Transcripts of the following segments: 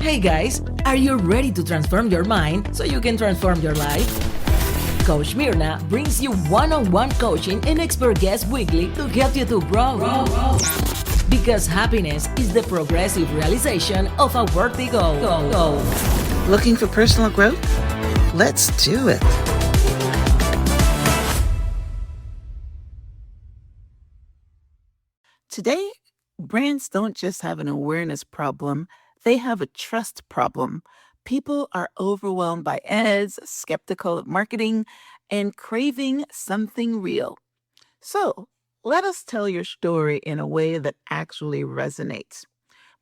Hey guys, are you ready to transform your mind so you can transform your life? Coach Myrna brings you one-on-one coaching and expert guests weekly to help you to grow. Because happiness is the progressive realization of a worthy goal. Looking for personal growth? Let's do it. Today, brands don't just have an awareness problem, they have a trust problem. People are overwhelmed by ads, skeptical of marketing, and craving something real. So, let us tell your story in a way that actually resonates.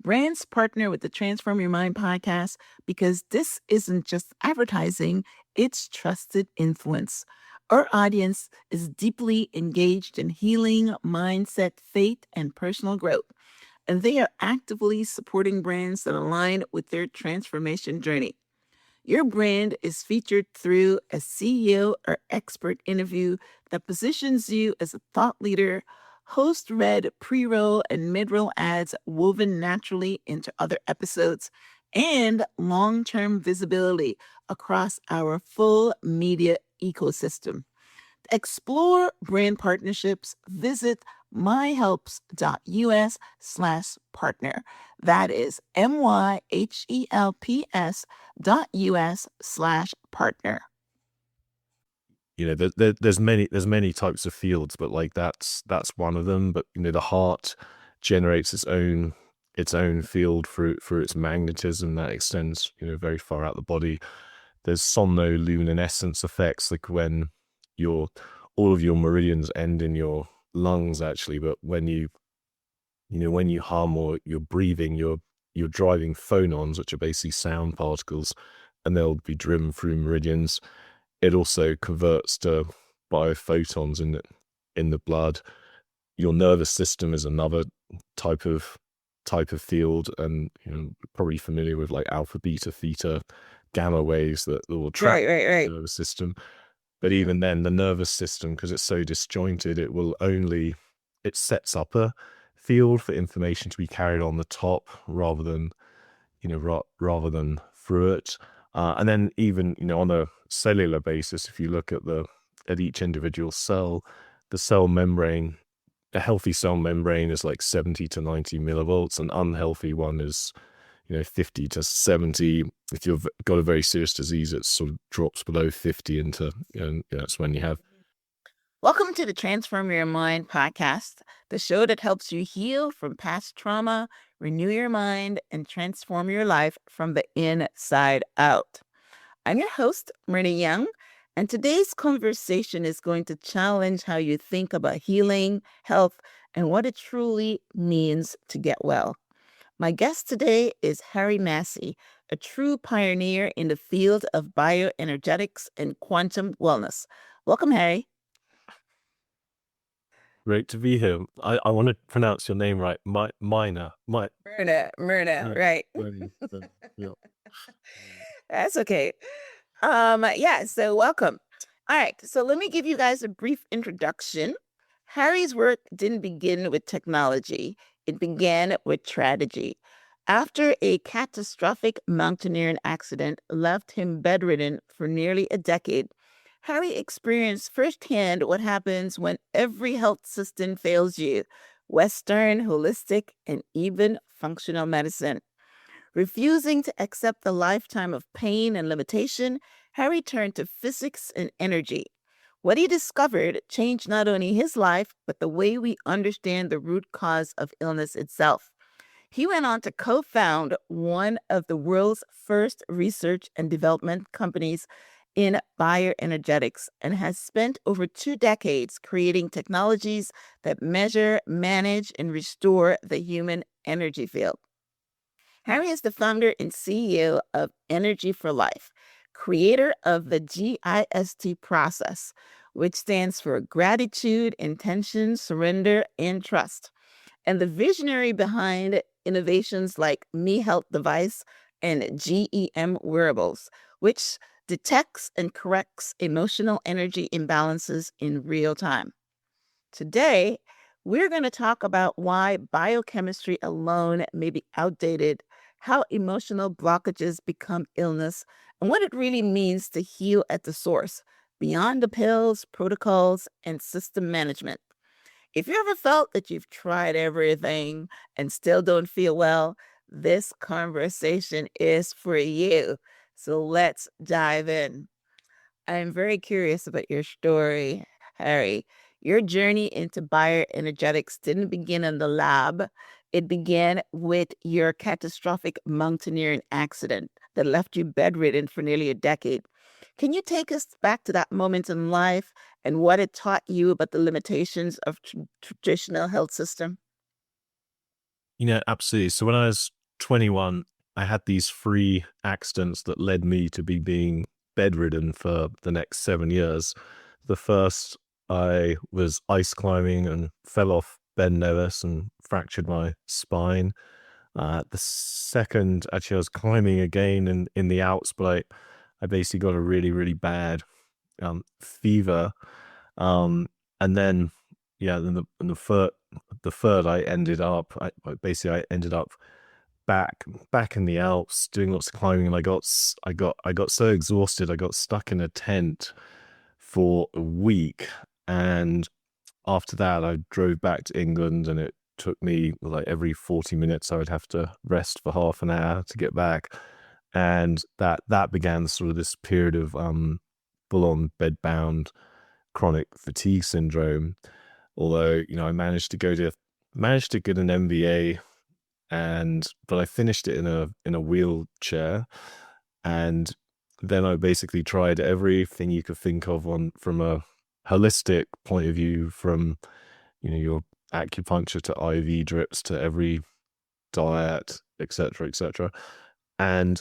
Brands partner with the Transform Your Mind podcast because this isn't just advertising, it's trusted influence. Our audience is deeply engaged in healing, mindset, faith, and personal growth, and they are actively supporting brands that align with their transformation journey. Your brand is featured through a CEO or expert interview that positions you as a thought leader, host-read pre-roll and mid-roll ads woven naturally into other episodes, and long-term visibility across our full media ecosystem. To explore brand partnerships, visit myhelps.us/partner. That is myhelps.us/partner. There's many types of fields, but like that's one of them. But the heart generates its own field through its magnetism that extends very far out the body. There's somnoluminescence effects, like when all of your meridians end in your lungs actually, but when you hum or you're breathing, you're driving phonons, which are basically sound particles, and they'll be driven through meridians. It also converts to biophotons in the blood. Your nervous system is another type of field, and probably familiar with like alpha, beta, theta, gamma waves that will trap the nervous system. But even then, the nervous system, because it's so disjointed, it sets up a field for information to be carried on the top rather than through it. And then even on a cellular basis, if you look at each individual cell, the cell membrane, a healthy cell membrane is like 70 to 90 millivolts. An unhealthy one is 50 to 70. If you've got a very serious disease, it sort of drops below 50 into, that's when you have. Welcome to the Transform Your Mind podcast, the show that helps you heal from past trauma, renew your mind, and transform your life from the inside out. I'm your host, Myrna Young, and today's conversation is going to challenge how you think about healing, health, and what it truly means to get well. My guest today is Harry Massey, a true pioneer in the field of bioenergetics and quantum wellness. Welcome, Harry. Great to be here. I want to pronounce your name right. Myrna, right. Yeah. That's okay. So welcome. All right, so let me give you guys a brief introduction. Harry's work didn't begin with technology. It began with tragedy. After a catastrophic mountaineering accident left him bedridden for nearly a decade, Harry experienced firsthand what happens when every health system fails you: Western, holistic, and even functional medicine. Refusing to accept a lifetime of pain and limitation, Harry turned to physics and energy. What he discovered changed not only his life, but the way we understand the root cause of illness itself. He went on to co-found one of the world's first research and development companies in bioenergetics and has spent over 2 decades creating technologies that measure, manage, and restore the human energy field. Harry is the founder and CEO of Energy for Life, creator of the GIST process, which stands for Gratitude, Intention, Surrender, and Trust, and the visionary behind innovations like Me Health Device and GEM Wearables, which detects and corrects emotional energy imbalances in real time. Today, we're going to talk about why biochemistry alone may be outdated, how emotional blockages become illness, and what it really means to heal at the source, beyond the pills, protocols, and system management. If you ever felt that you've tried everything and still don't feel well, this conversation is for you. So let's dive in. I'm very curious about your story, Harry. Your journey into bioenergetics didn't begin in the lab. It began with your catastrophic mountaineering accident that left you bedridden for nearly a decade. Can you take us back to that moment in life and what it taught you about the limitations of traditional health system? Absolutely. So when I was 21, I had these 3 accidents that led me to be being bedridden for the next 7 years. The first, I was ice climbing and fell off Ben Nevis and fractured my spine. The second, actually, I was climbing again in the Alps, but I basically got a really, really bad fever. And then, yeah, then the third, I ended up, I ended up back in the Alps doing lots of climbing, and I got so exhausted, I got stuck in a tent for a week, and after that, I drove back to England, and it took me like every 40 minutes, I would have to rest for half an hour to get back, and that began sort of this period of full-on bedbound chronic fatigue syndrome. Although I managed to get an MBA, but I finished it in a wheelchair, and then I basically tried everything you could think of from a holistic point of view, from your acupuncture to IV drips to every diet, etc., etc. And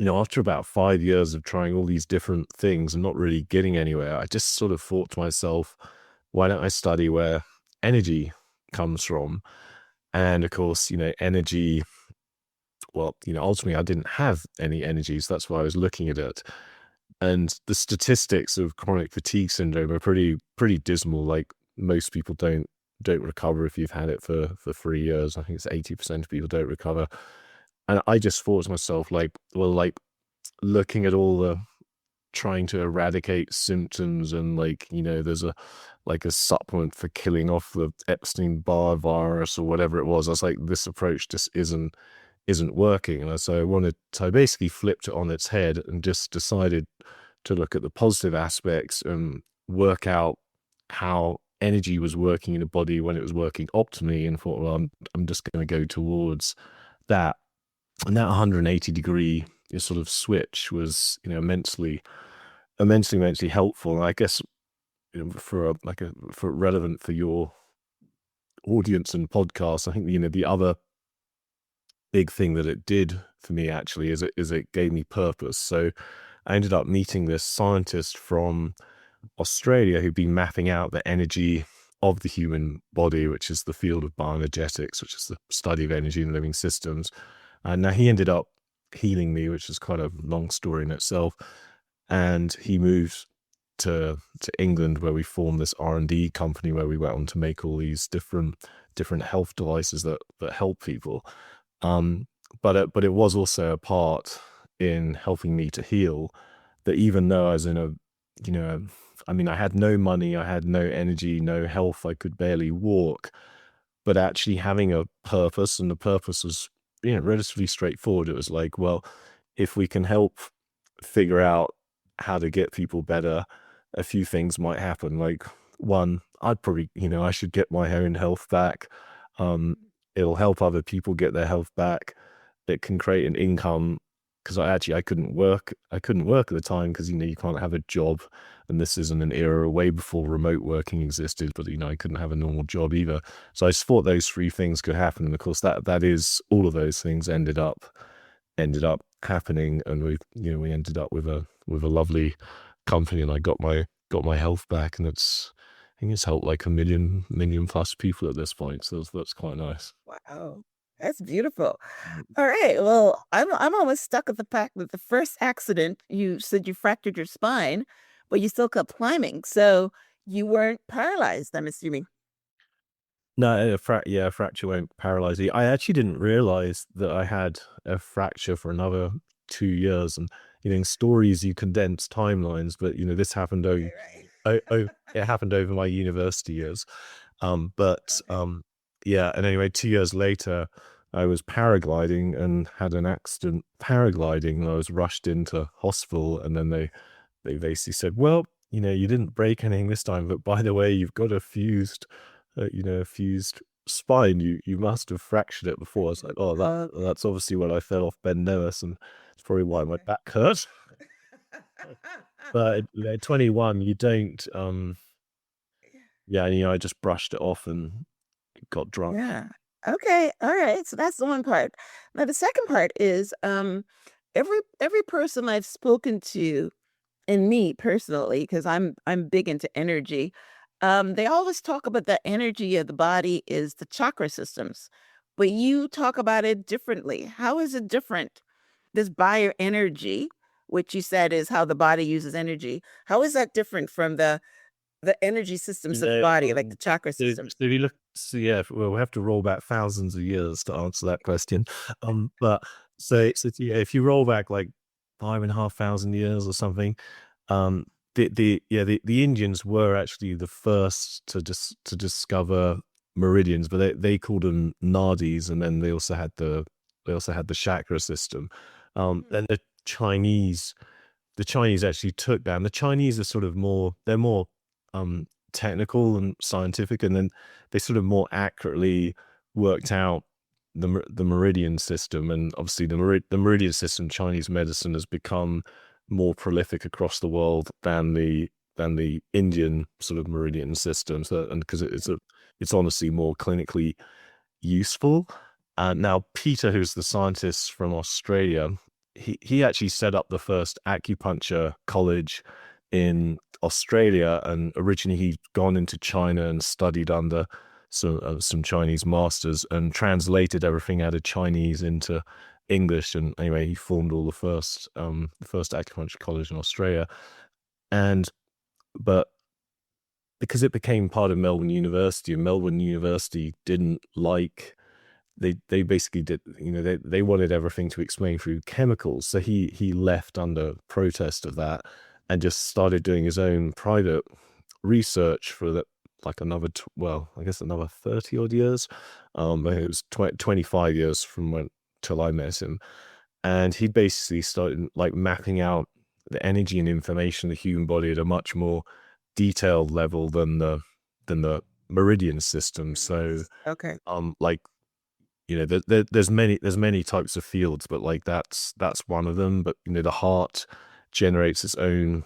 after about 5 years of trying all these different things and not really getting anywhere, I just sort of thought to myself, why don't I study where energy comes from? And of course, energy, well, ultimately I didn't have any energy, so that's why I was looking at it. And the statistics of chronic fatigue syndrome are pretty dismal. Like, most people don't recover if you've had it for 3 years. I think it's 80% of people don't recover. And I just thought to myself, like, well, like, looking at all the trying to eradicate symptoms, and there's a supplement for killing off the Epstein-Barr virus or whatever it was. I was like, this approach just isn't working. And so I basically flipped it on its head and just decided to look at the positive aspects and work out how energy was working in the body when it was working optimally, and thought, well, I'm just going to go towards that. And that 180-degree sort of switch was immensely helpful. And I guess for relevant for your audience and podcast, I think the other big thing that it did for me actually is it gave me purpose. So I ended up meeting this scientist from Australia who'd been mapping out the energy of the human body, which is the field of bioenergetics, which is the study of energy in living systems. And now he ended up healing me, which is quite a long story in itself. And he moved to England, where we formed this R&D company where we went on to make all these different health devices that help people. But it was also a part in helping me to heal, that even though I was in I had no money, I had no energy, no health, I could barely walk, but actually having a purpose, and the purpose was relatively straightforward. It was like, well, if we can help figure out how to get people better, a few things might happen. Like, one, I'd probably, I should get my own health back. It'll help other people get their health back. It can create an income, because I couldn't work. I couldn't work at the time because, you can't have a job. And this isn't an era way before remote working existed, but, I couldn't have a normal job either. So I just thought those 3 things could happen. And of course, that is, all of those things ended up happening. And we ended up with a lovely company, and I got my health back, and I think it's helped like a million plus people at this point. So that's quite nice. Wow, that's beautiful. All right. Well, I'm almost stuck at the fact that the first accident, you said you fractured your spine, but you still kept climbing. So you weren't paralyzed, I'm assuming. No, a fracture won't paralyze you. I actually didn't realize that I had a fracture for another 2 years. And in stories you condense timelines, but this happened it happened over my university years. But yeah, and anyway, 2 years later, I was paragliding and had an accident paragliding, and I was rushed into hospital, and then they basically said, well, you didn't break anything this time, but by the way, you've got a fused a fused spine. You must have fractured it before. I was like, oh, that's obviously when I fell off Ben Nevis, and it's probably why my back hurt. But at 21, you don't yeah, I just brushed it off and got drunk. Yeah. Okay. All right. So that's the one part. Now the second part is every person I've spoken to, and me personally, because I'm big into energy, they always talk about the energy of the body is the chakra systems, but you talk about it differently. How is it different? This bioenergy, which you said is how the body uses energy, how is that different from the energy systems of the body, like the chakra systems? So if you look, yeah, well, we have to roll back thousands of years to answer that question. But yeah, if you roll back like 5,500 years or something, the Indians were actually the first to discover meridians, but they called them nadis, and then they also had the chakra system. Then the Chinese actually took that. And the Chinese are sort of they're more technical and scientific, and then they sort of more accurately worked out the meridian system. And obviously the meridian system, Chinese medicine, has become more prolific across the world than the Indian sort of meridian system. So, and because it's honestly more clinically useful. Now, Peter, who's the scientist from Australia, he actually set up the first acupuncture college in Australia, and originally he'd gone into China and studied under some Chinese masters and translated everything out of Chinese into English. And anyway, he formed all the first acupuncture college in Australia. But because it became part of Melbourne University, and Melbourne University didn't like, they basically did, they wanted everything to explain through chemicals. So he left under protest of that and just started doing his own private research for that, like another 30 odd years. It was 25 years from till I met him. And he basically started like mapping out the energy and information of the human body at a much more detailed level than the meridian system. So Okay. like, there's many types of fields, but like that's one of them. But the heart generates its own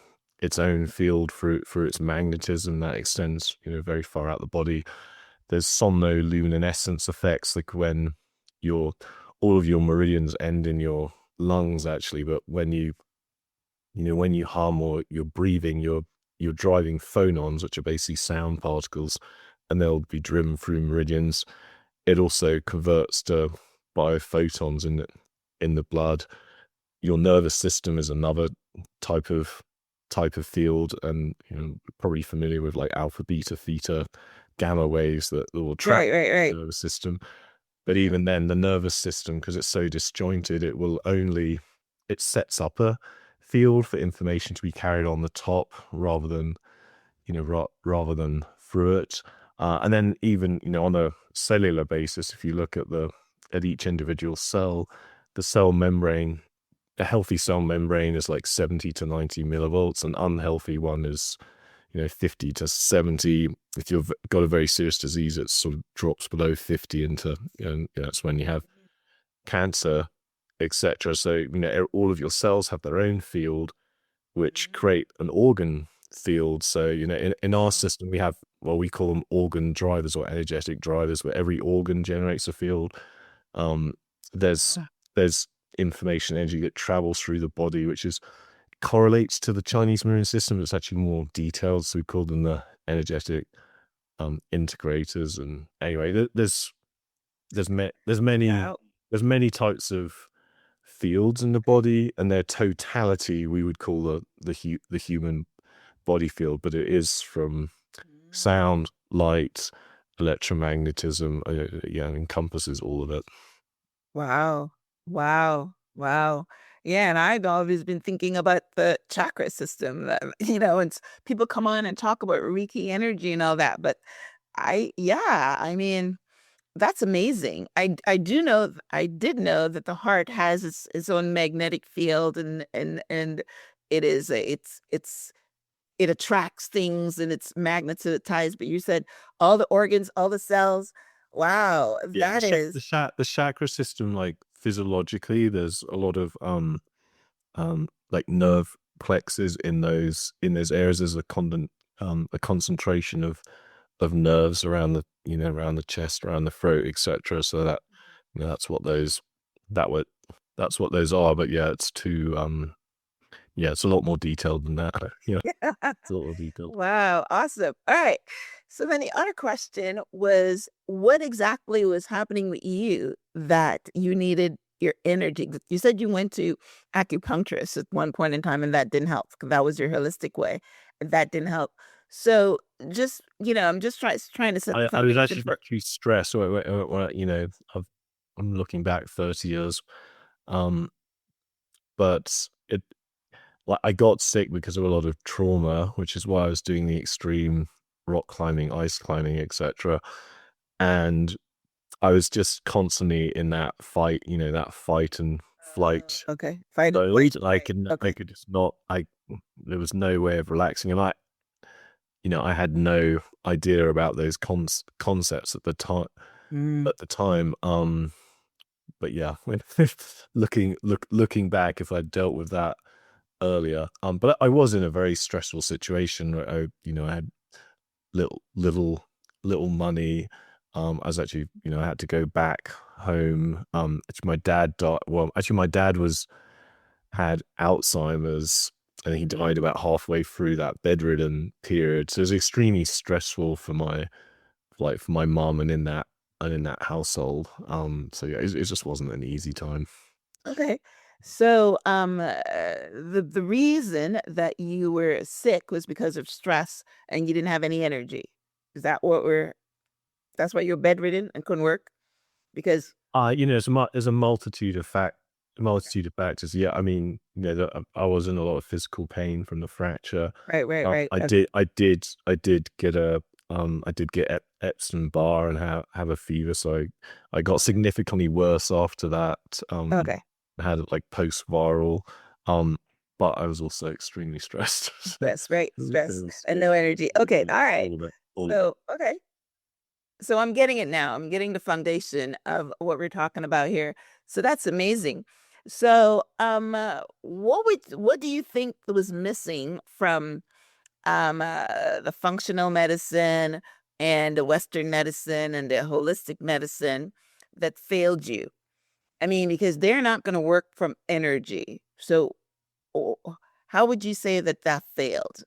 field through its magnetism that extends very far out the body. There's somnoluminescence effects, like when all of your meridians end in your lungs actually, but when you hum or you're breathing, you're driving phonons, which are basically sound particles, and they'll be driven through meridians. It also converts to biophotons in the blood. Your nervous system is another type of field, and probably familiar with like alpha, beta, theta, gamma waves that will track Right. the nervous system. But even then, the nervous system, because it's so disjointed, it sets up a field for information to be carried on the top rather than through it. And then even on a cellular basis, if you look at each individual cell, the cell membrane, a healthy cell membrane is like 70 to 90 millivolts. An unhealthy one is 50 to 70. If you've got a very serious disease, it sort of drops below 50 into, that's when you have cancer, etc. So all of your cells have their own field, which create an organ field. So in our system we have, well, we call them organ drivers or energetic drivers, where every organ generates a field. There's information energy that travels through the body, which correlates to the Chinese meridian system. It's actually more detailed, so we call them the energetic integrators. And anyway, there's many types of fields in the body, and their totality we would call the human body field. But it is from sound, light, electromagnetism, encompasses all of it. Wow. Wow. Wow. Yeah, and I've always been thinking about the chakra system, and people come on and talk about Reiki energy and all that, but I mean, that's amazing. I did know that the heart has its own magnetic field, and it is it attracts things and it's magnetized, but you said all the organs, all the cells. Wow, Yeah, that is the chakra system, like physiologically, there's a lot of like nerve plexes in those areas. There's a concentration of nerves around around the chest, around the throat, etc. So that that's what those that what that's what those are. But yeah, it's it's a lot more detailed than that. It's a lot more detailed. Wow, awesome. All right. So then the other question was, what exactly was happening with you that you needed your energy? You said you went to acupuncturist at one point in time and that didn't help. That was your holistic way. And that didn't help. So just, I'm just trying to set the I was foundation actually for. too stressed. I'm looking back 30 years, but I got sick because of a lot of trauma, which is why I was doing the extreme rock climbing, ice climbing, etc. And I was just constantly in that fight, that fight and flight. Okay. Fight and So flight. I Okay. could just not. There was no way of relaxing, and I had no idea about those concepts at the time. Mm, But yeah, when looking back, if I'd dealt with that earlier, but I was in a very stressful situation where I had little money. I was actually, I had to go back home. Actually, my dad died. Well, actually, my dad had Alzheimer's, and he died about halfway through that bedridden period. So it was extremely stressful for my mom and in that household. So yeah, it just wasn't an easy time. okay. So the reason that you were sick was because of stress and you didn't have any energy. Is that that's why you're bedridden and couldn't work? Because There's a multitude of factors. Yeah, I mean, I was in a lot of physical pain from the fracture. right. I did get Epstein Barr and have a fever, so I got significantly worse after that. Okay. I had like post-viral, but I was also extremely stressed. Stress, right? It Stress was and no energy. Okay. All right. all of it. All of it. So, okay. So I'm getting it now. I'm getting the foundation of what we're talking about here. So that's amazing. So, what do you think was missing from the functional medicine and the Western medicine and the holistic medicine that failed you? I mean, because they're not going to work from energy. So, oh, how would you say that failed?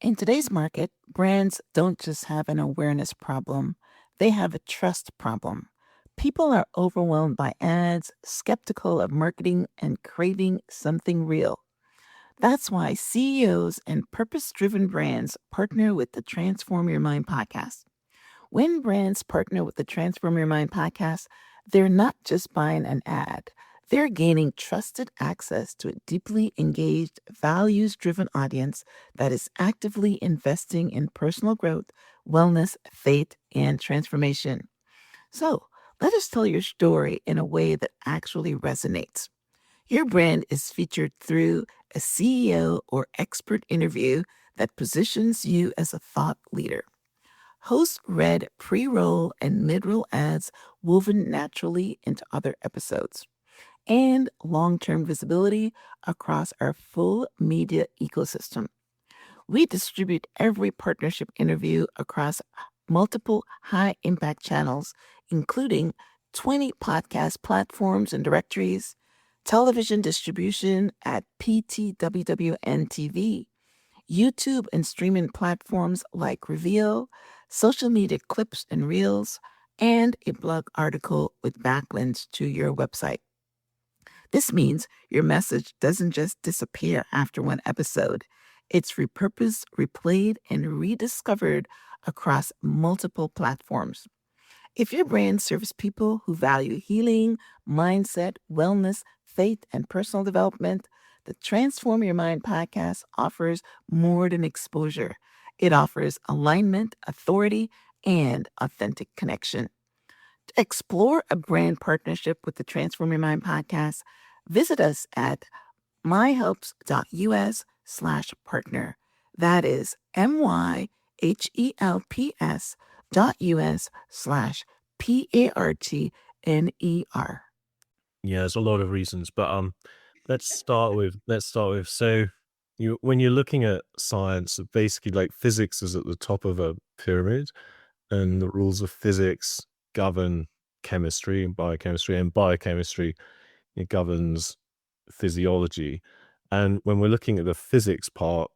In today's market, brands don't just have an awareness problem, they have a trust problem. People are overwhelmed by ads, skeptical of marketing, and craving something real. That's why CEOs and purpose driven brands partner with the Transform Your Mind podcast. When brands partner with the Transform Your Mind podcast, they're not just buying an ad, they're gaining trusted access to a deeply engaged, values driven audience that is actively investing in personal growth, wellness, faith, and transformation. So, let us tell your story in a way that actually resonates. Your brand is featured through a CEO or expert interview that positions you as a thought leader. Host read pre-roll and mid-roll ads woven naturally into other episodes, and long-term visibility across our full media ecosystem. We distribute every partnership interview across multiple high-impact channels, including 20 podcast platforms and directories, television distribution at PTWWN TV, YouTube and streaming platforms like Reveal, social media clips and reels, and a blog article with backlinks to your website. This means your message doesn't just disappear after one episode. It's repurposed, replayed, and rediscovered across multiple platforms. If your brand serves people who value healing, mindset, wellness, faith, and personal development, the Transform Your Mind podcast offers more than exposure. It offers alignment, authority, and authentic connection. To explore a brand partnership with the Transform Your Mind podcast, visit us at myhelps.us/partner. That is myhelps.us/partner. Yeah, there's a lot of reasons, but let's start with so when you're looking at science, basically like physics is at the top of a pyramid, and the rules of physics govern chemistry and biochemistry it governs physiology. And when we're looking at the physics part,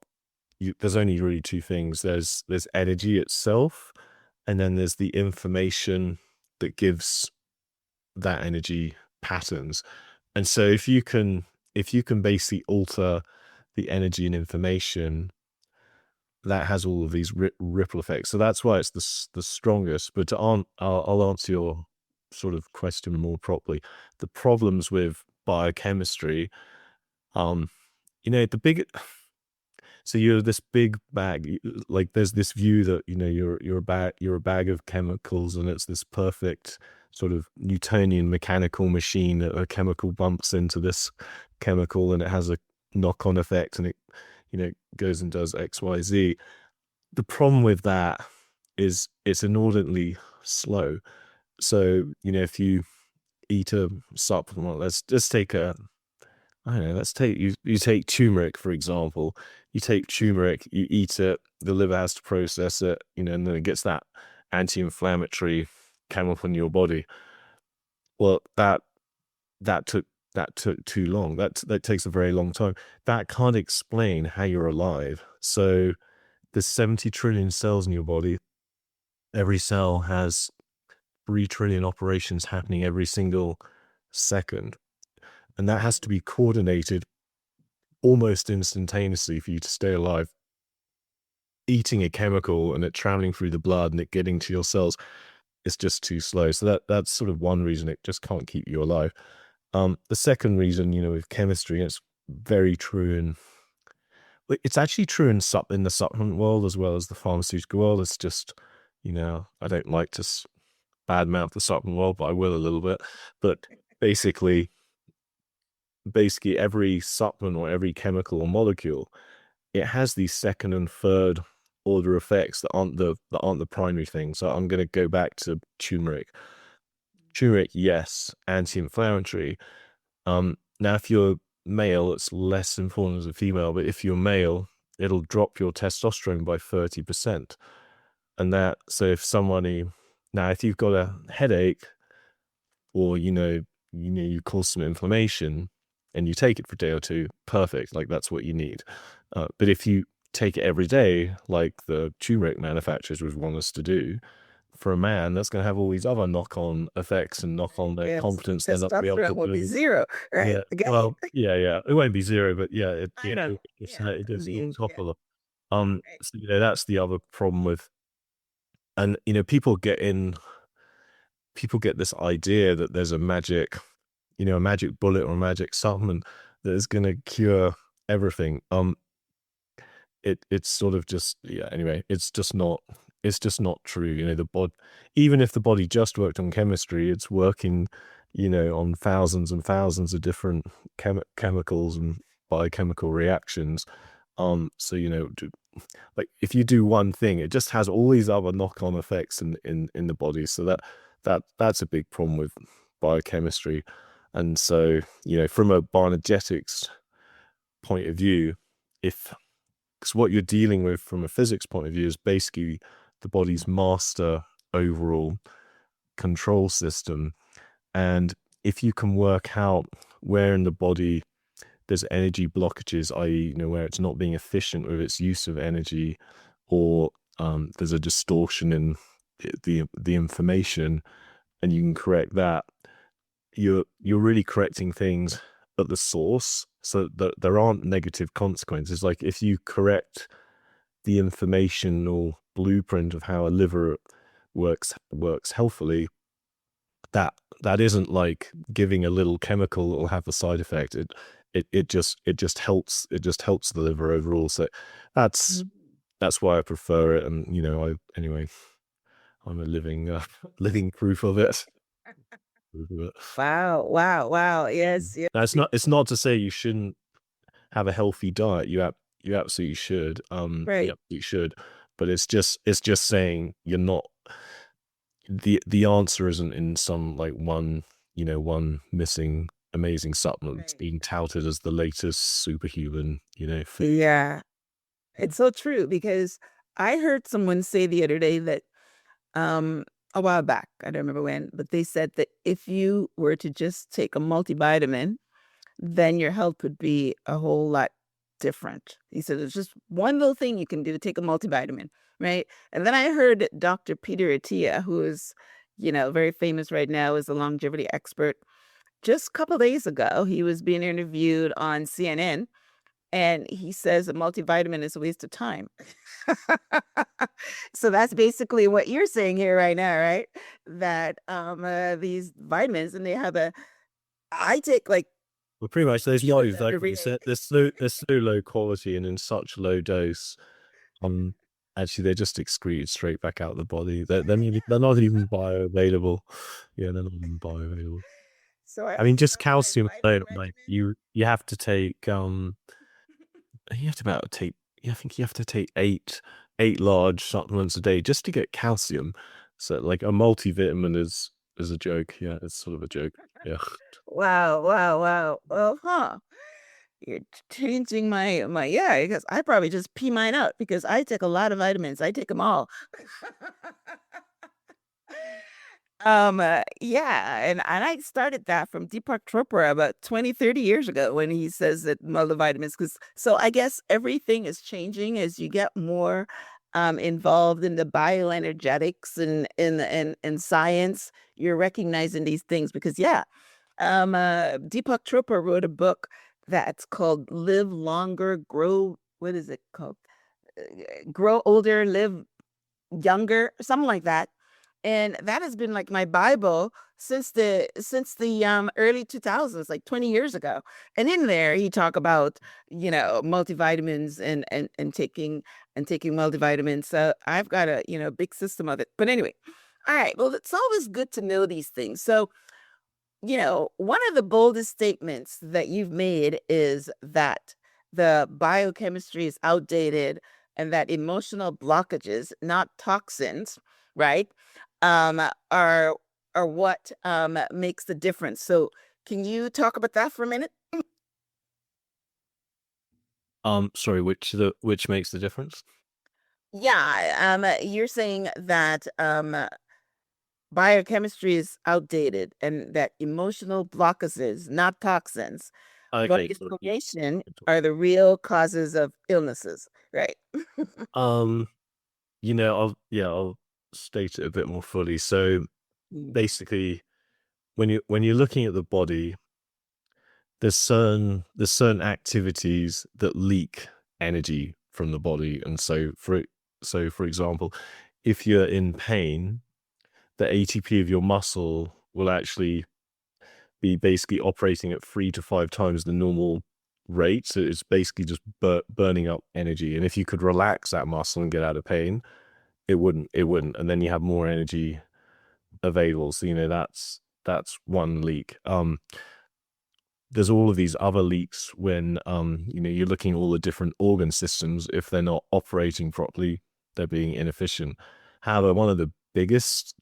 there's only really two things. There's energy itself, and then there's the information that gives that energy patterns. And so if you can basically alter the energy and information, that has all of these ripple effects. So that's why it's the strongest. But I'll answer your sort of question more properly. The problems with biochemistry, the big. So you're this big bag. Like there's this view that you're a bag of chemicals, and it's this perfect sort of Newtonian mechanical machine that a chemical bumps into this chemical, and it has a knock-on effect, and it goes and does X, Y, Z. The problem with that is it's inordinately slow. So if you eat a supplement, let's take you take turmeric, for example. You take turmeric, you eat it, the liver has to process it, and then it gets that anti-inflammatory chemical in your body. Well, that took too long. That takes a very long time. That can't explain how you're alive. So there's 70 trillion cells in your body. Every cell has 3 trillion operations happening every single second. And that has to be coordinated almost instantaneously for you to stay alive. Eating a chemical and it traveling through the blood and it getting to your cells is just too slow. So that's sort of one reason it just can't keep you alive. The second reason, with chemistry, it's very true, and it's actually true in the supplement world as well as the pharmaceutical world. It's just, I don't like to badmouth the supplement world, but I will a little bit. But basically every supplement or every chemical or molecule, it has these second and third order effects that aren't the primary thing. So I'm going to go back to turmeric. Turmeric, yes, anti-inflammatory. Now if you're male, it's less important as a female, but if you're male, it'll drop your testosterone by 30%. And so if you've got a headache, or you cause some inflammation and you take it for a day or two, perfect, like that's what you need. But if you take it every day, like the turmeric manufacturers would want us to do, for a man, that's going to have all these other knock-on effects and knock-on their confidence. Testosterone will be zero, right? Yeah. Okay. Well, yeah, it won't be zero, but yeah, it is Yeah. on top of it. So that's the other problem with, and people get this idea that there's a magic bullet or a magic supplement that is going to cure everything. It's sort of just, anyway, it's just not true. Even if the body just worked on chemistry, it's working on thousands and thousands of different chemicals and biochemical reactions. So like if you do one thing, it just has all these other knock-on effects in the body. So that's a big problem with biochemistry. And so from a bioenergetics point of view, because what you're dealing with from a physics point of view is basically the body's master overall control system. And if you can work out where in the body there's energy blockages, i.e., where it's not being efficient with its use of energy, or there's a distortion in the information, and you can correct that, you're really correcting things at the source, so that there aren't negative consequences. Like if you correct the informational blueprint of how a liver works healthily, that isn't like giving a little chemical that will have a side effect. It just helps the liver overall. So that's why I prefer it. And I'm a living proof of it. Wow. Yes. Now, it's not to say you shouldn't have a healthy diet. You absolutely should. Right. You should. But it's just saying you're not. The answer isn't in some like one missing amazing supplement that's being touted as the latest superhuman, food. Yeah. It's so true, because I heard someone say the other day that a while back, I don't remember when, but they said that if you were to just take a multivitamin, then your health would be a whole lot different. He said there's just one little thing you can do, take a multivitamin, right? And then I heard Dr. Peter Attia, who is, very famous right now as a longevity expert. Just a couple days ago, he was being interviewed on CNN, and he says a multivitamin is a waste of time. So that's basically what you're saying here right now, right? That these vitamins, and they have I take like, Well, pretty much those lows, like every you day. said, they're so low quality and in such low dose. Actually, they're just excreted straight back out of the body. They're not even bioavailable. Yeah, they're not even bioavailable. So I mean, just start my calcium vitamin alone, like regimen. you have to take I think you have to take eight large supplements a day just to get calcium. So like a multivitamin is a joke. Yeah, it's sort of a joke. Yeah. Wow. Well, you're changing my yeah, because I probably just pee mine out, because I take a lot of vitamins. I take them all. Yeah, and I started that from Deepak Chopra about 20, 30 years ago, when he says that multivitamins, because so I guess everything is changing as you get more involved in the bioenergetics and in science. You're recognizing these things, because Deepak Chopra wrote a book that's called Live Longer, Grow, what is it called? Grow Older, Live Younger, something like that. And that has been like my Bible since the early 2000s, like 20 years ago. And in there he talk about, multivitamins and taking multivitamins. So I've got a, big system of it. But anyway, all right. Well, it's always good to know these things. So, one of the boldest statements that you've made is that the biochemistry is outdated, and that emotional blockages, not toxins, right, are what makes the difference. So can you talk about that for a minute? Sorry, which makes the difference? Yeah, you're saying that biochemistry is outdated, and that emotional blockages, not toxins, but Okay. inflammation are the real causes of illnesses, right? Um, I'll state it a bit more fully. So basically, when you're looking at the body, there's certain activities that leak energy from the body, and for example, if you're in pain, the ATP of your muscle will actually be basically operating at 3 to 5 times the normal rate. So it's basically just burning up energy. And if you could relax that muscle and get out of pain, it wouldn't. And then you have more energy available. So, that's one leak. There's all of these other leaks when, you're looking at all the different organ systems. If they're not operating properly, they're being inefficient. However, one of the biggest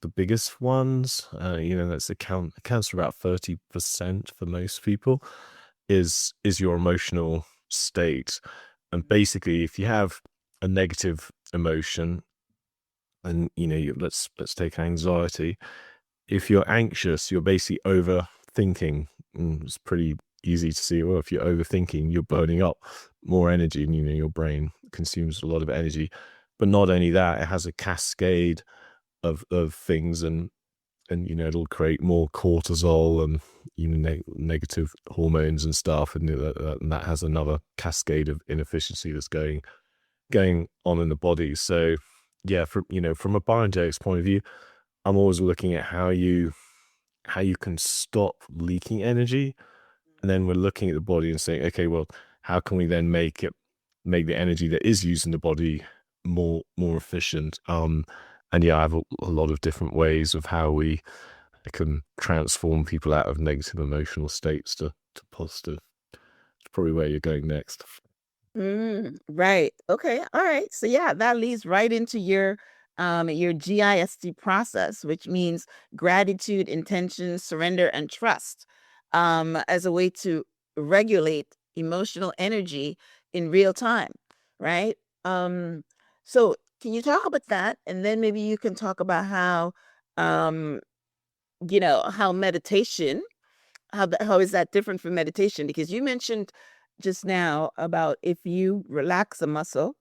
ones, that's accounts for about 30% for most people, is your emotional state. And basically, if you have a negative emotion, and let's take anxiety. If you're anxious, you're basically overthinking. It's pretty easy to see. Well, if you're overthinking, you're burning up more energy, and your brain consumes a lot of energy. But not only that, it has a cascade of things, and it'll create more cortisol and negative hormones and stuff, and that has another cascade of inefficiency that's going on in the body. So yeah, from a bioenergetics point of view, I'm always looking at how you can stop leaking energy, and then we're looking at the body and saying, okay, well, how can we then make the energy that is used in the body more efficient? And yeah, I have a lot of different ways of how we can transform people out of negative emotional states to positive. It's probably where you're going next. Right. Okay. All right. So yeah, that leads right into your GIST process, which means gratitude, intention, surrender, and trust, as a way to regulate emotional energy in real time, right? So can you talk about that? And then maybe you can talk about how um, how meditation, how is that different from meditation? Because you mentioned just now about if you relax a muscle,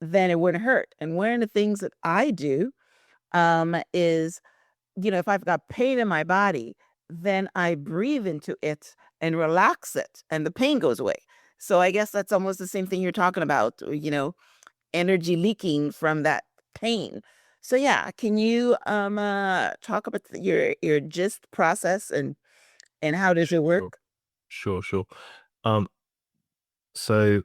then it wouldn't hurt. And one of the things that I do is, if I've got pain in my body, then I breathe into it and relax it, and the pain goes away. So I guess that's almost the same thing you're talking about, energy leaking from that pain. So yeah, can you talk about your GIST process and how does it work? Sure. So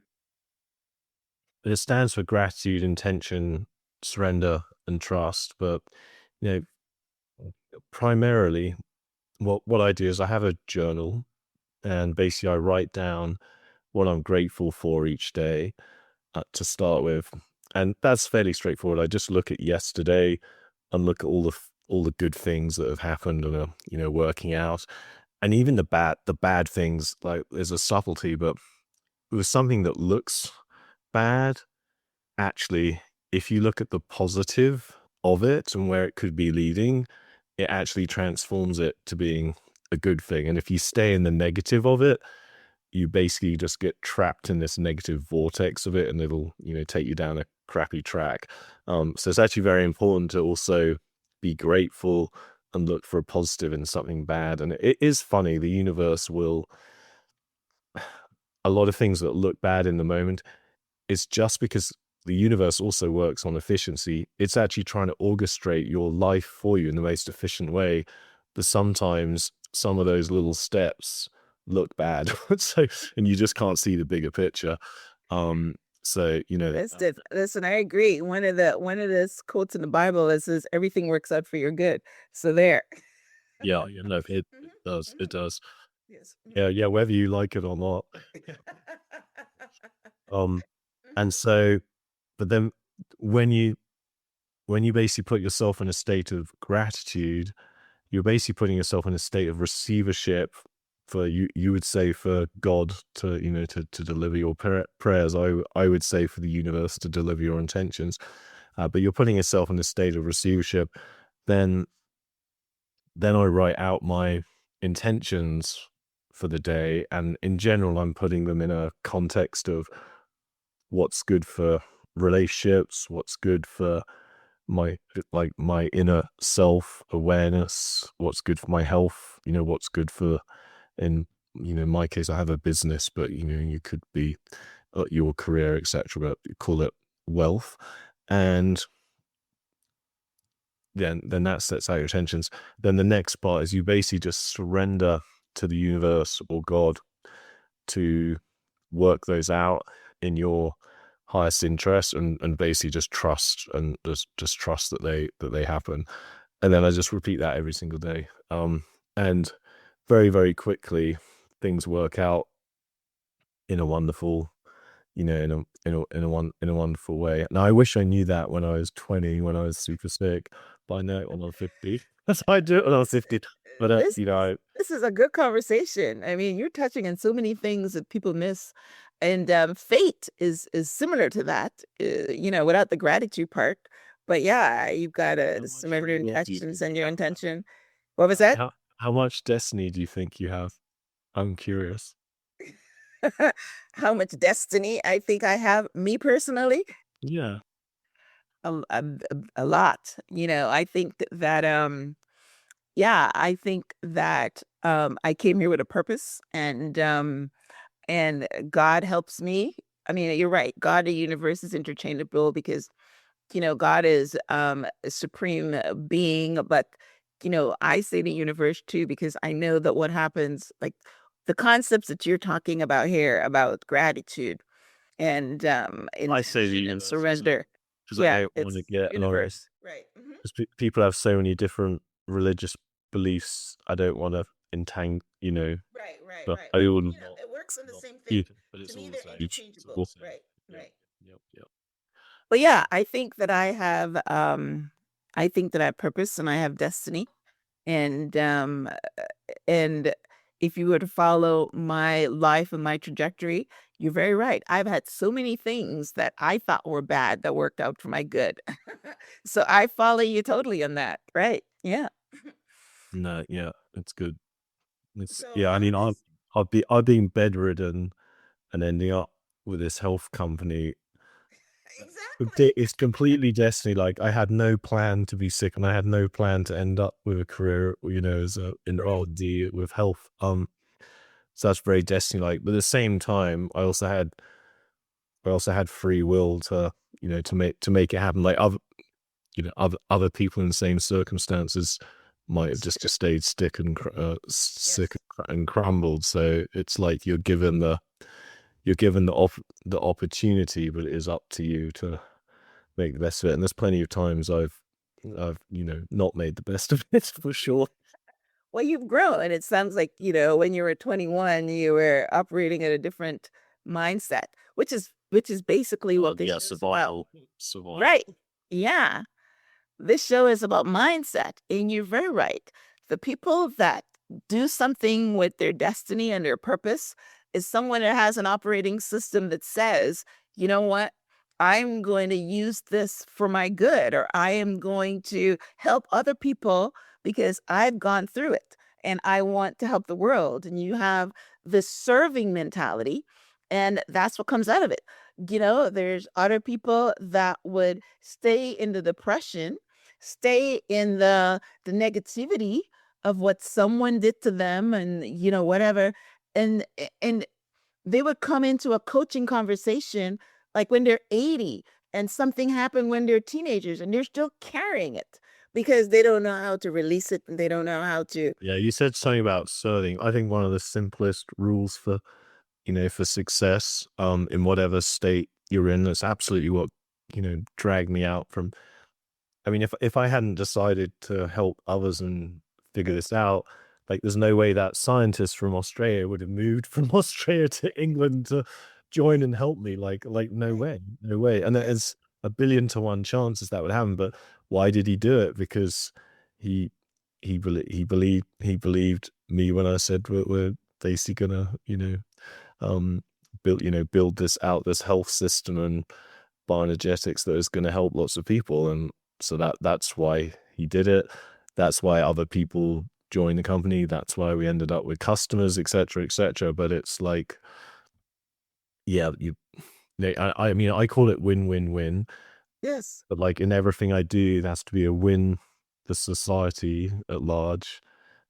it stands for gratitude, intention, surrender, and trust. But primarily, what I do is I have a journal, and basically I write down what I'm grateful for each day to start with, and that's fairly straightforward. I just look at yesterday and look at all the good things that have happened and are working out, and even the bad things. Like, there's a subtlety, but with something that looks bad, actually, if you look at the positive of it and where it could be leading, it actually transforms it to being a good thing. And if you stay in the negative of it, you basically just get trapped in this negative vortex of it, and it'll take you down a crappy track. So it's actually very important to also be grateful and look for a positive in something bad. And it is funny, the universe will, a lot of things that look bad in the moment, it's just because the universe also works on efficiency. It's actually trying to orchestrate your life for you in the most efficient way. But sometimes some of those little steps look bad, and you just can't see the bigger picture. So Listen, I agree. One of the quotes in the Bible that says everything works out for your good. So there. yeah, it does. It does. Yes. Yeah, whether you like it or not. And so, but then when you basically put yourself in a state of gratitude, you're basically putting yourself in a state of receivership for you would say for God to to deliver your prayers. I would say for the universe to deliver your intentions, but you're putting yourself in a state of receivership. Then I write out my intentions for the day, and in general I'm putting them in a context of what's good for relationships, what's good for my inner self awareness, what's good for my health, what's good for, in my case, I have a business, but you could be your career, etc., but you call it wealth. And then that sets out your intentions. Then the next part is you basically just surrender to the universe or God to work those out in your highest interest, and basically just trust, and just trust that they happen. And then I just repeat that every single day, and very, very quickly things work out in a wonderful in a wonderful way. Now, I wish I knew that when I was 20, when I was super sick, but I know it when I'm 50. That's how I do it when I'm 50. But This is a good conversation. I mean, you're touching on so many things that people miss, and fate is similar to that. Without the gratitude part. But yeah, you've got to surrender your intentions and your intention. What was that? how much destiny do you think you have? I'm curious. How much destiny I think I have, me personally? Yeah. a lot. I think that yeah, I think that I came here with a purpose, and God helps me. I mean, you're right. God and the universe is interchangeable because God is a supreme being, but I say the universe too because I know that what happens, like the concepts that you're talking about here about gratitude and I say the intention and universe surrender. because I Yeah, don't want it's to get along. universe. Right. Because people have so many different religious beliefs. I don't want to Right, right, but right. I But will it works on the not same thing. you, but To it's me, all the they're same. It's all interchangeable. the same. Right, Yep, right. yep, yep. But yeah, I think that I have purpose and I have destiny. And if you were to follow my life and my trajectory, you're very right. I've had so many things that I thought were bad that worked out for my good. So I follow you totally on that. Right. Yeah. No, yeah, it's good. It's So yeah. I how mean, does I've been bedridden and ending up with this health company. exactly. It's completely destiny. Like I had no plan to be sick, and I had no plan to end up with a career, as in Right. R&D with health. So that's very destiny like. But at the same time, I also had free will to to make it happen. Like other people in the same circumstances might have It's just true. stayed Yes. sick and crumbled. So it's like you're given the opportunity, but it is up to you to make the best of it. And there's plenty of times I've not made the best of it for sure. Well, you've grown. And it sounds like, when you were 21, you were operating at a different mindset, which is basically what this Yeah, show is about. survival. Right. Yeah. This show is about mindset, and you're very right. The people that do something with their destiny and their purpose is someone that has an operating system that says, you know what? I'm going to use this for my good, or I am going to help other people because I've gone through it and I want to help the world. And you have this serving mentality, and that's what comes out of it. There's other people that would stay in the depression, stay in the negativity of what someone did to them, and whatever, and they would come into a coaching conversation like when they're 80 and something happened when they're teenagers and they're still carrying it because they don't know how to release it and they don't know how to. Yeah, you said something about serving. I think one of the simplest rules for success, in whatever state you're in, that's absolutely what, dragged me out from. I mean, if I hadn't decided to help others and figure this out, like there's no way that scientist from Australia would have moved from Australia to England to join and help me. Like no Right. way, no way. And Yes. there's a billion to one chances that would happen. But why did he do it? Because he he believed me when I said we're basically gonna build this health system and bioenergetics that is going to help lots of people. And so that's why he did it. That's why other people joined the company. That's why we ended up with customers, etc., etc. But it's like, yeah, I mean, I call it win-win-win. Yes. But like in everything I do, there has to be a win for society at large,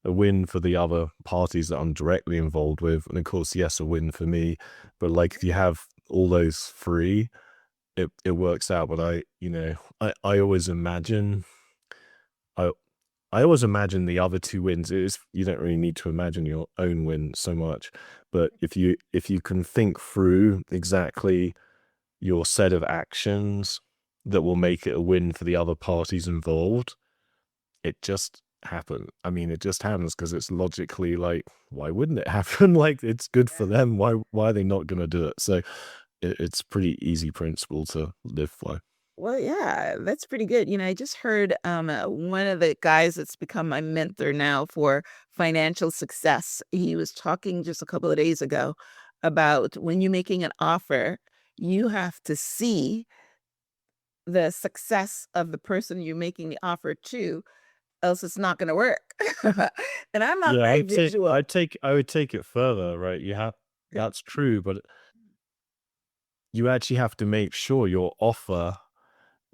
a win for the other parties that I'm directly involved with, and of course, yes, a win for me. But like if you have all those three, it works out. But I always imagine I I always imagine the other two wins. You don't really need to imagine your own win so much, but if you can think through exactly your set of actions that will make it a win for the other parties involved, it just happen. I mean, it just happens because it's logically like, why wouldn't it happen? Like it's good for them. Why are they not going to do it? So it's pretty easy principle to live by. Well, yeah, that's pretty good. I just heard one of the guys that's become my mentor now for financial success. He was talking just a couple of days ago about when you're making an offer, you have to see the success of the person you're making the offer to, else it's not going to work. And I'm not Yeah, very visual. I would take it further, right? Yeah. That's true, but you actually have to make sure your offer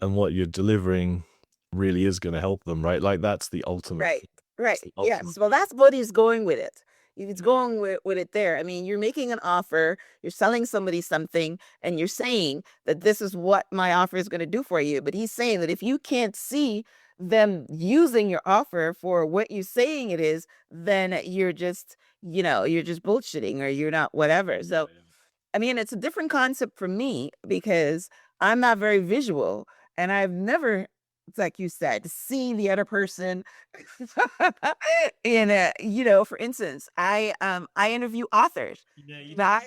and what you're delivering really is going to help them, right? Like that's the ultimate. Right. Right. It's the Yes. ultimate. Well, that's what he's going with it. He's going with it there. I mean, you're making an offer, you're selling somebody something, and you're saying that this is what my offer is going to do for you. But he's saying that if you can't see them using your offer for what you're saying it is, then you're just, you're just bullshitting or you're not whatever. So, I mean, it's a different concept for me because I'm not very visual and I've never, like you said, seen the other person in a, for instance, I interview authors. I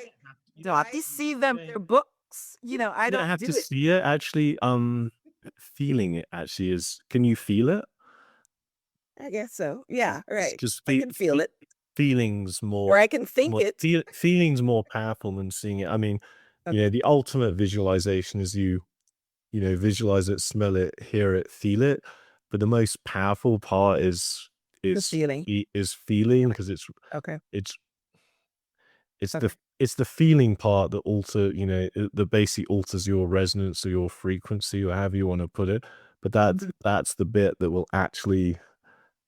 don't have to see them their books. I You don't don't have do to it. see it. Actually, feeling it actually is. Can you feel it? I guess so. Yeah, right. Because I can feel it feelings or I can think it. feelings more powerful than seeing it. I mean, Okay. the ultimate visualization is visualize it, smell it, hear it, feel it. But the most powerful part The feeling. is feeling, because Okay. it's it's Okay. the feeling part that that basically alters your resonance or your frequency or however you want to put it. But that's the bit that will actually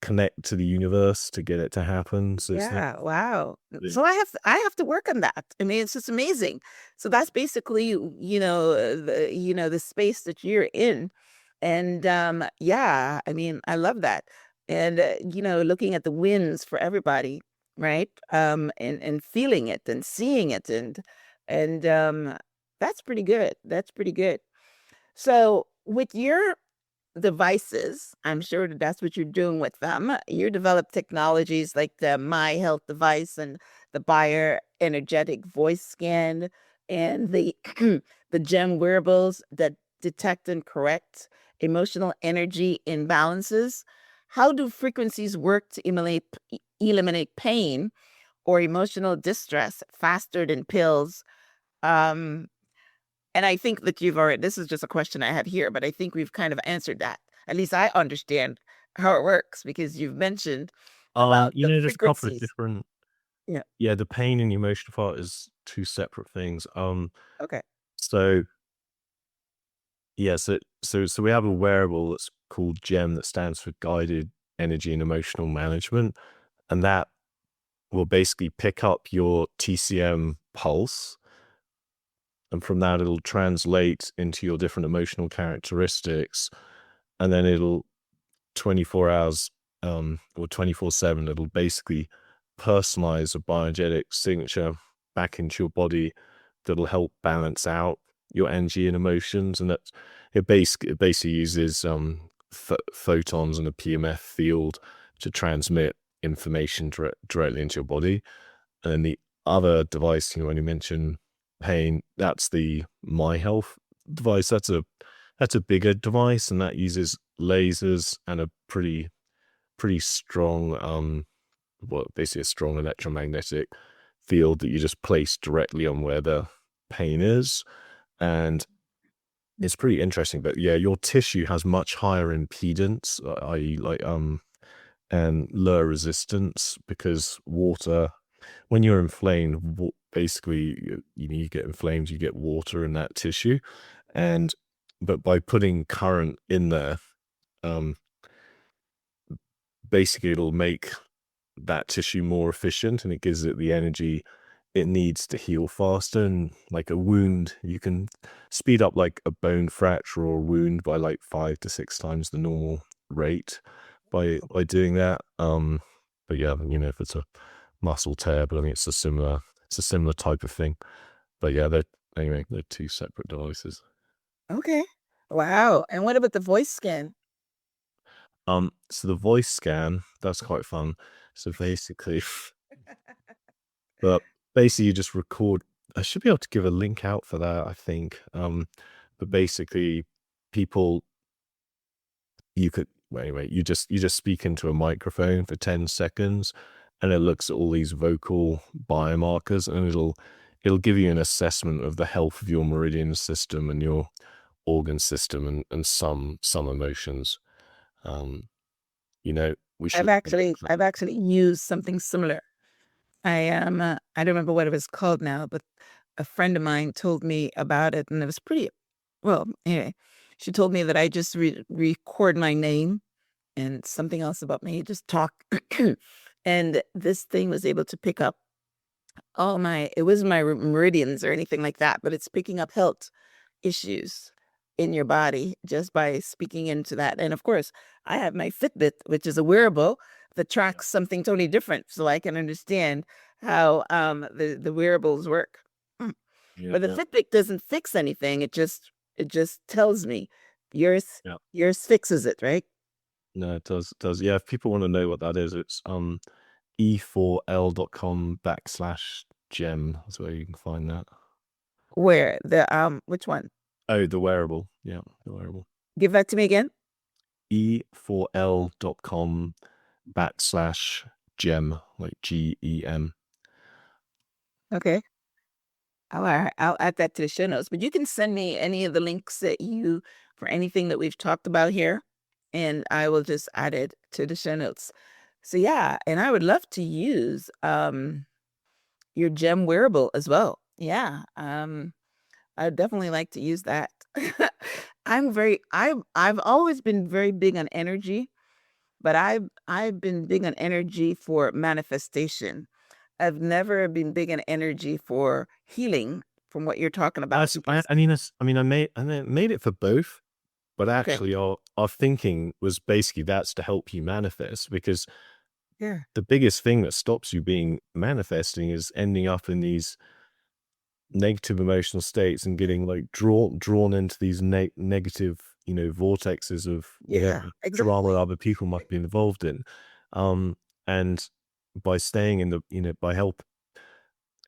connect to the universe to get it to happen. So it's not. Yeah, wow. So I have to work on that. I mean, it's just amazing. So that's basically, the space that you're in. And yeah, I mean, I love that. And looking at the wins for everybody, right? And feeling it and seeing it and that's pretty good. That's pretty good. So with your devices, I'm sure that that's what you're doing with them. You develop technologies like the My Health device and the Bioenergetic voice scan and the the gem wearables that detect and correct emotional energy imbalances. How do frequencies work to eliminate pain or emotional distress faster than pills? Um, and I think that this is just a question I had here, but I think we've kind of answered that. At least I understand how it works because you've mentioned about the There's a couple of frequencies. different. Yeah. Yeah, the pain and the emotional part is two separate things. Okay. So yeah, so we have a wearable that's called GEM, that stands for Guided Energy and Emotional Management, and that will basically pick up your TCM pulse, and from that it'll translate into your different emotional characteristics, and then it'll 24 hours or 24/7, it'll basically personalize a bioenergetic signature back into your body that'll help balance out your energy and emotions. And that it basically uses photons and a PMF field to transmit information directly into your body. And then the other device, when you mention pain, that's the My Health device. That's a bigger device, and that uses lasers and a pretty strong basically a strong electromagnetic field that you just place directly on where the pain is. And it's pretty interesting. But yeah, your tissue has much higher impedance, i.e. like and lower resistance, because water, when you're inflamed, basically you get inflamed, you get water in that tissue. And but by putting current in there, basically it'll make that tissue more efficient, and it gives it the energy it needs to heal faster. And like a wound, you can speed up like a bone fracture or a wound by like 5 to 6 times the normal rate by doing that. But yeah, if it's a muscle tear, but I think it's a similar type of thing. But yeah, they're two separate devices. Okay. Wow. And what about the voice scan? So the voice scan, that's quite fun. So basically, but basically you just record. I should be able to give a link out for that, I think. But basically, people, anyway, you just speak into a microphone for 10 seconds, and it looks at all these vocal biomarkers, and it'll give you an assessment of the health of your meridian system and your organ system, and some emotions. We I've should. actually used something similar. I don't remember what it was called now, but a friend of mine told me about it and it was pretty well, anyway. She told me that I just record my name and something else about me, just talk. And this thing was able to pick up it wasn't my meridians or anything like that, but it's picking up health issues in your body just by speaking into that. And of course, I have my Fitbit, which is a wearable that tracks something totally different, so I can understand how the wearables work. Yeah, But the yeah, Fitbit doesn't fix anything. It just tells me. Yours yeah. yours fixes it, right? No, it does. It does. Yeah, if people want to know what that is, it's e4l.com/gem. That's where you can find that. Where which one? Oh, the wearable. Yeah, the wearable. Give that to me again. e4l.com/gem, like GEM. Okay. I'll add that to the show notes. But you can send me any of the links that you for anything that we've talked about here, and I will just add it to the show notes. So yeah, and I would love to use your gem wearable as well. Yeah. I'd definitely like to use that. I've always been very big on energy, but I've been big on energy for manifestation. I've never been big on energy for healing, from what you're talking about. I mean, I made it for both, but Okay. actually, our thinking was basically that's to help you manifest, because Yeah. the biggest thing that stops you being manifesting is ending up in these negative emotional states and getting like drawn into these negative, vortexes of Yeah. whatever drama Exactly. other people might be involved in. And by staying in by help,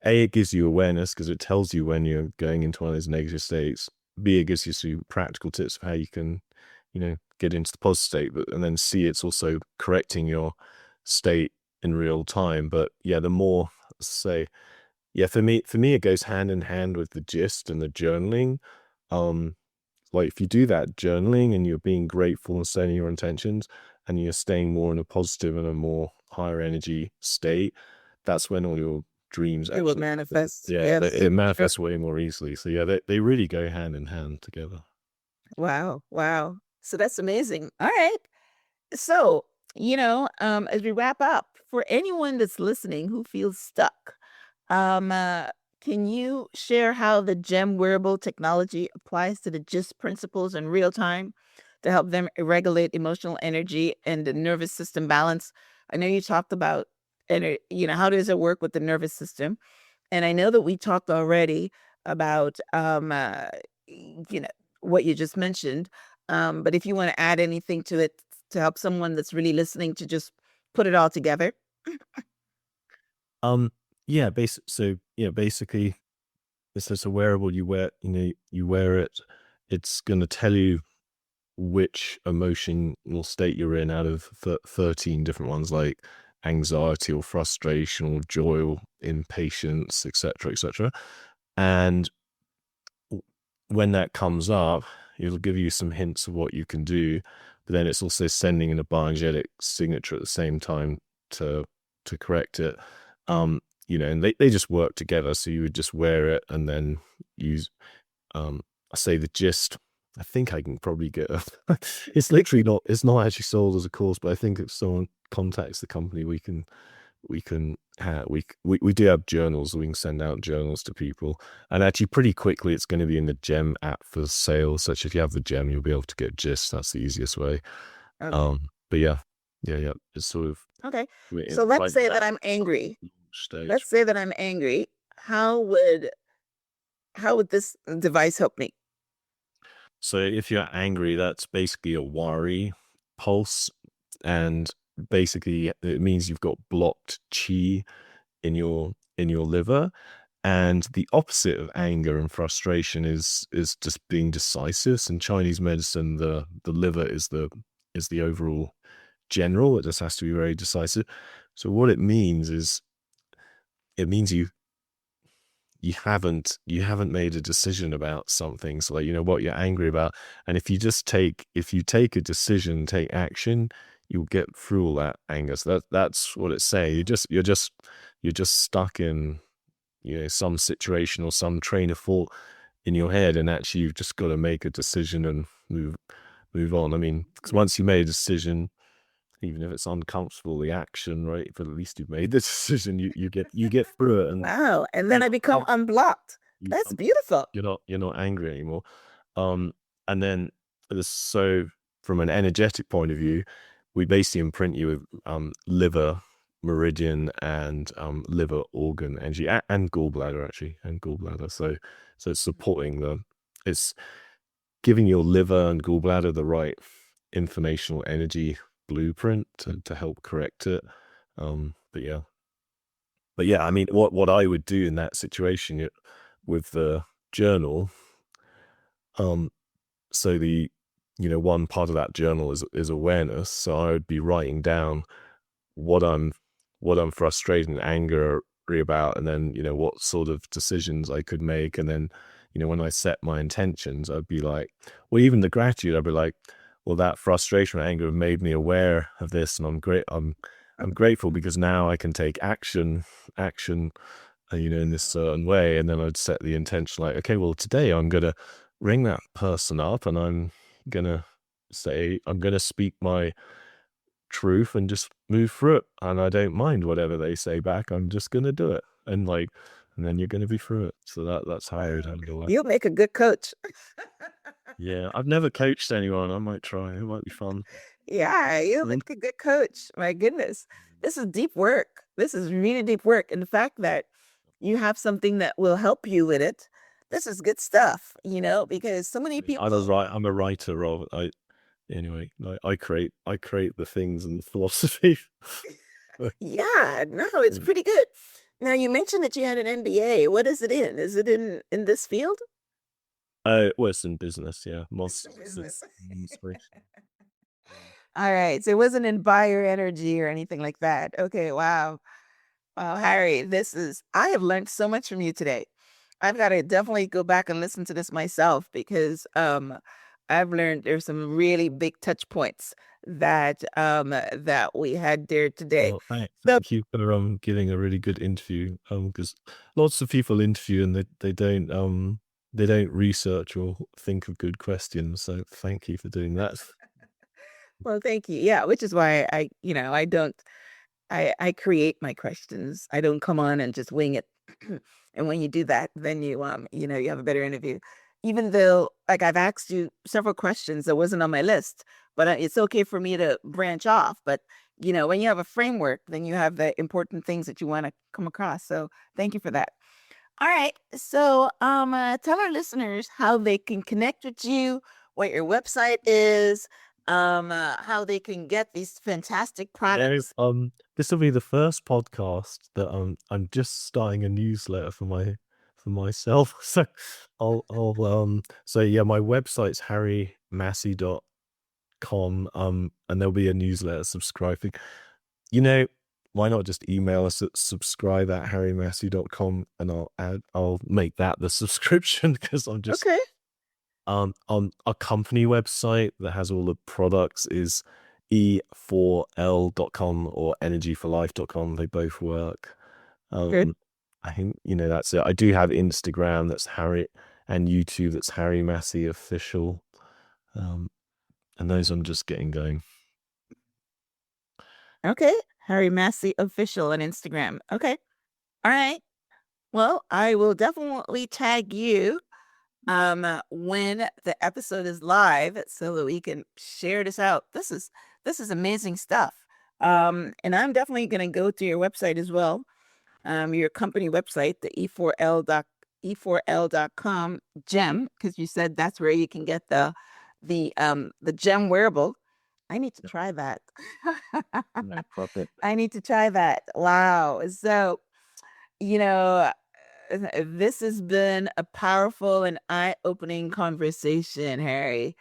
it gives you awareness because it tells you when you're going into one of those negative states. B, it gives you some practical tips of how you can, get into the positive state. And then C, it's also correcting your state in real time. But yeah, the more, say, yeah, for me, it goes hand in hand with the gist and the journaling. Like if you do that journaling and you're being grateful and setting your intentions, and you're staying more in a positive and a more higher energy state, that's when all your dreams It will actually, manifest. yeah, Yes. it manifests way more easily. So yeah, they really go hand in hand together. Wow. Wow. So that's amazing. All right. So, as we wrap up, for anyone that's listening who feels stuck, can you share how the gem wearable technology applies to the GIST principles in real time to help them regulate emotional energy and the nervous system balance? I know you talked about, how does it work with the nervous system? And I know that we talked already about, what you just mentioned. But if you want to add anything to it to help someone that's really listening to just put it all together. Yeah, basically, it's just a wearable you wear. You wear it. It's going to tell you which emotional state you're in out of 13 different ones, like anxiety or frustration or joy or impatience, etc., etc. And when that comes up, it'll give you some hints of what you can do, but then it's also sending in a bioenergetic signature at the same time to correct it. And they just work together. So you would just wear it and then use, I say the gist. I think I can probably get it's not actually sold as a course, but I think if someone contacts the company, we do have journals. We can send out journals to people, and actually pretty quickly it's going to be in the Gem app for sale. Such if you have the Gem, you'll be able to get gist. That's the easiest way. Okay. But yeah, it's sort of Okay. So let's say that I'm angry. Let's say that I'm angry. How would this device help me? So if you're angry, that's basically a worry pulse, and basically it means you've got blocked chi in your liver. And the opposite of anger and frustration is just being decisive. In Chinese medicine, the liver is the overall general. It just has to be very decisive. So what it means is, it means you haven't made a decision about something. So like, what you're angry about, and if you take a decision, take action, you'll get through all that anger. So that's what it's saying. You're just stuck in some situation or some train of thought, in your head, and actually you've just got to make a decision and move on. I mean, because once you made a decision, even if it's uncomfortable, the action, right? But at least you've made the decision. You get through it, and Wow. And then I become unblocked. That's beautiful. you're not angry anymore. And then so from an energetic point of view, we basically imprint you with liver meridian and liver organ energy and gallbladder actually, and gallbladder. So it's supporting it's giving your liver and gallbladder the right informational energy blueprint to help correct it. But yeah, I mean, what I would do in that situation with the journal, so one part of that journal is awareness. So I would be writing down what I'm frustrated and angry about, and then what sort of decisions I could make, and then when I set my intentions, I'd be like, well, even the gratitude, I'd be like, well, that frustration and anger have made me aware of this, and I'm grateful because now I can take action in this certain way. And then I'd set the intention like, okay, well, today I'm gonna ring that person up, and I'm gonna speak my truth and just move through it, and I don't mind whatever they say back. I'm just gonna do it, and then you're gonna be through it. So that's how I would handle it. You'll make a good coach. Yeah, I've never coached anyone. I might try. It might be fun. Yeah, you'll make a good coach. My goodness. This is deep work. This is really deep work. And the fact that you have something that will help you with it, this is good stuff, because so many people. I'm a writer of anyway. I create the things and the philosophy. Yeah, no, it's pretty good. Now you mentioned that you had an MBA. What is it in? Is it in this field? Well, it's in business, yeah. Business. All right. So it wasn't in bioenergy or anything like that. Okay, wow. Wow, Harry, I have learned so much from you today. I've got to definitely go back and listen to this myself because I've learned there's some really big touch points that we had there today. Well, thank you for giving a really good interview. Because lots of people interview and they don't research or think of good questions. So thank you for doing that. Well, thank you. Yeah, which is why I create my questions. I don't come on and just wing it. And when you do that, then you have a better interview. Even though like I've asked you several questions that wasn't on my list, but it's okay for me to branch off. But when you have a framework, then you have the important things that you want to come across. So thank you for that. All right. So tell our listeners how they can connect with you, what your website is, how they can get these fantastic products. This will be the first podcast that I'm just starting a newsletter for myself. So I'll so yeah, my website's harrymassey.com, and there'll be a newsletter. Subscribing, why not just email us at subscribe@harrymassey.com, and I'll make that the subscription because I'm just Okay. on a company website that has all the products is e4l.com or energyforlife.com. They both work. Good. I think that's it. I do have Instagram, that's Harry, and YouTube, that's Harry Massey Official, and those I'm just getting going. Okay, Harry Massey Official on Instagram. Okay, all right. Well, I will definitely tag you when the episode is live so that we can share this out. This is amazing stuff. And I'm definitely going to go to your website as well. Your company website, the e4l.com gem, because you said that's where you can get the gem wearable. I need to try that. I need to try that. Wow. So, this has been a powerful and eye-opening conversation, Harry.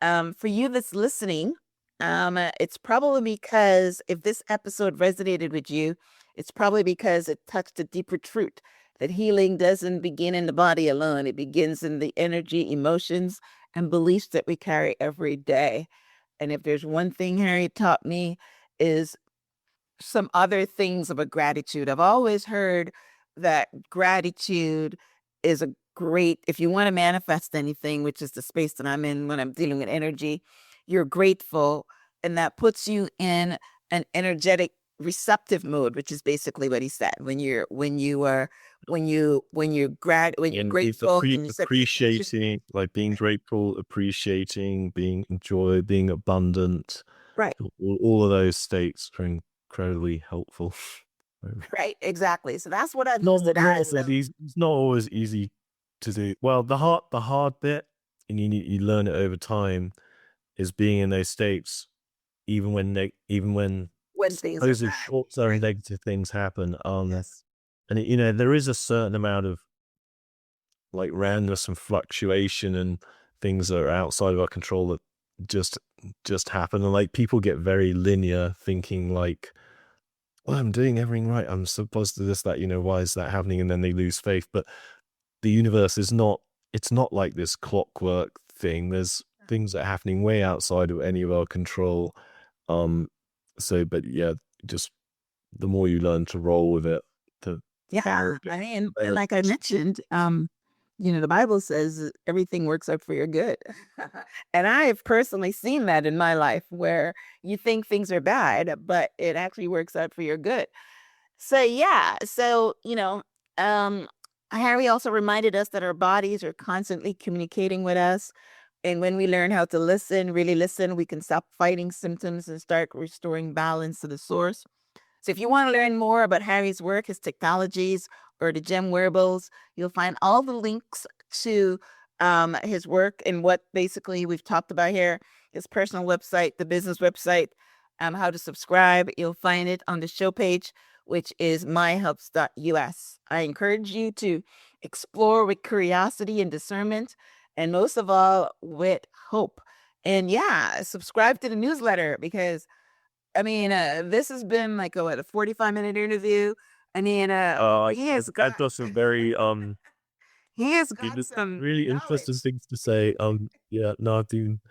For you that's listening, it's probably because if this episode resonated with you, it's probably because it touched a deeper truth that healing doesn't begin in the body alone. It begins in the energy, emotions, and beliefs that we carry every day. And if there's one thing Harry taught me is some other things about gratitude. I've always heard that gratitude is a great. If you want to manifest anything, which is the space that I'm in when I'm dealing with energy, you're grateful, and that puts you in an energetic receptive mode, which is basically what he said. When you're And it's grateful and you said, appreciating, like being grateful, appreciating, being enjoy, being abundant. right, All of those states are incredibly helpful. right, exactly. So that's what I've Not used it as. it's not always easy to do. Well, the hard bit, and you learn it over time, is being in those states, even when When things are those bad. short-term negative things happen. Yes. And there is a certain amount of like randomness and fluctuation and things that are outside of our control that just happen. And like people get very linear, thinking like, well, I'm doing everything right, I'm supposed to this, that, why is that happening? And then they lose faith. But the universe is not, it's not like this clockwork thing. There's things that are happening way outside of any of our control. But yeah, just the more you learn to roll with it, Yeah. I mean, like I mentioned, the Bible says everything works out for your good. And I have personally seen that in my life where you think things are bad, but it actually works out for your good. So yeah, Harry also reminded us that our bodies are constantly communicating with us. And when we learn how to listen, really listen, we can stop fighting symptoms and start restoring balance to the source. So if you want to learn more about Harry's work, his technologies, or the gem wearables, you'll find all the links to his work and what basically we've talked about here, his personal website, the business website, how to subscribe. You'll find it on the show page, which is myhelps.us. I encourage you to explore with curiosity and discernment, and most of all, with hope. And yeah, subscribe to the newsletter because this has been like a 45-minute interview. He has got got some very he has got some really interesting knowledge. things to say. Yeah, no, I've been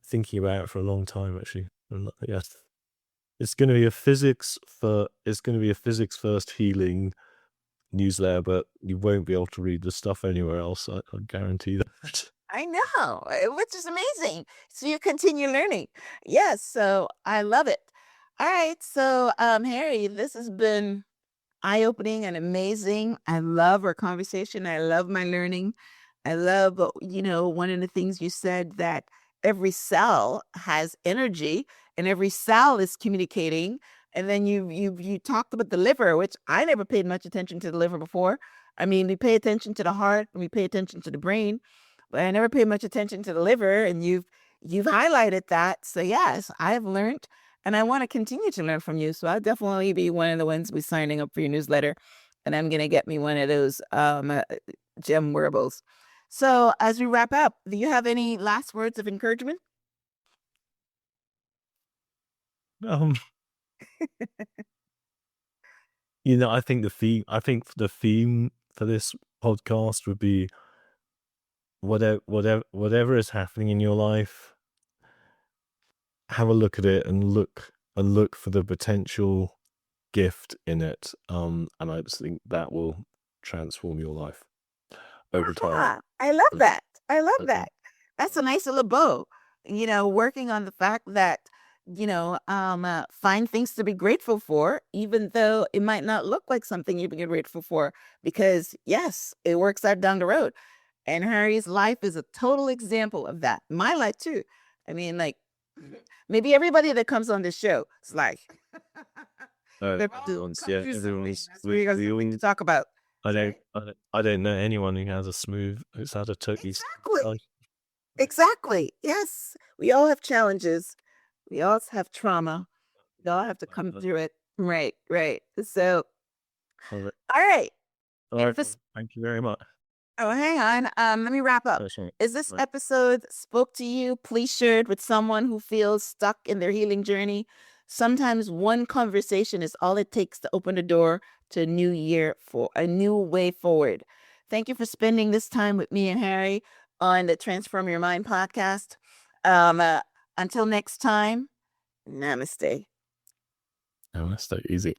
thinking about it for a long time actually. And yes, it's going to be a physics first healing newsletter, but you won't be able to read the stuff anywhere else. I guarantee that. I know, which is amazing. So you continue learning. Yes, so I love it. All right, so Harry, this has been eye-opening and amazing. I love our conversation. I love my learning. I love, one of the things you said, that every cell has energy and every cell is communicating. And then you talked about the liver, which I never paid much attention to the liver before. I mean, we pay attention to the heart and we pay attention to the brain, but I never paid much attention to the liver. And you've highlighted that. So yes, I have learned. And I want to continue to learn from you. So I'll definitely be one of the ones who's signing up for your newsletter. And I'm going to get me one of those gem wearables. So as we wrap up, do you have any last words of encouragement? I think the theme for this podcast would be whatever is happening in your life, have a look at it and look for the potential gift in it. And I just think that will transform your life over time. I love that. I love that. That's a nice little bow. Working on the fact that, find things to be grateful for, even though it might not look like something you'd be grateful for, because yes, it works out down the road. And Harry's life is a total example of that. My life too. Maybe everybody that comes on this show is like, Everyone's we to talk about. I don't know anyone who has who's had a totally Exactly. Yes. We all have challenges. We all have trauma. We all have to come through it. Right. So, all right. Thank you very much. Oh, hang on. Let me wrap up. Is this episode spoke to you? Please share it with someone who feels stuck in their healing journey. Sometimes one conversation is all it takes to open the door to a new way forward. Thank you for spending this time with me and Harry on the Transform Your Mind podcast. Until next time, namaste. Namaste. Easy.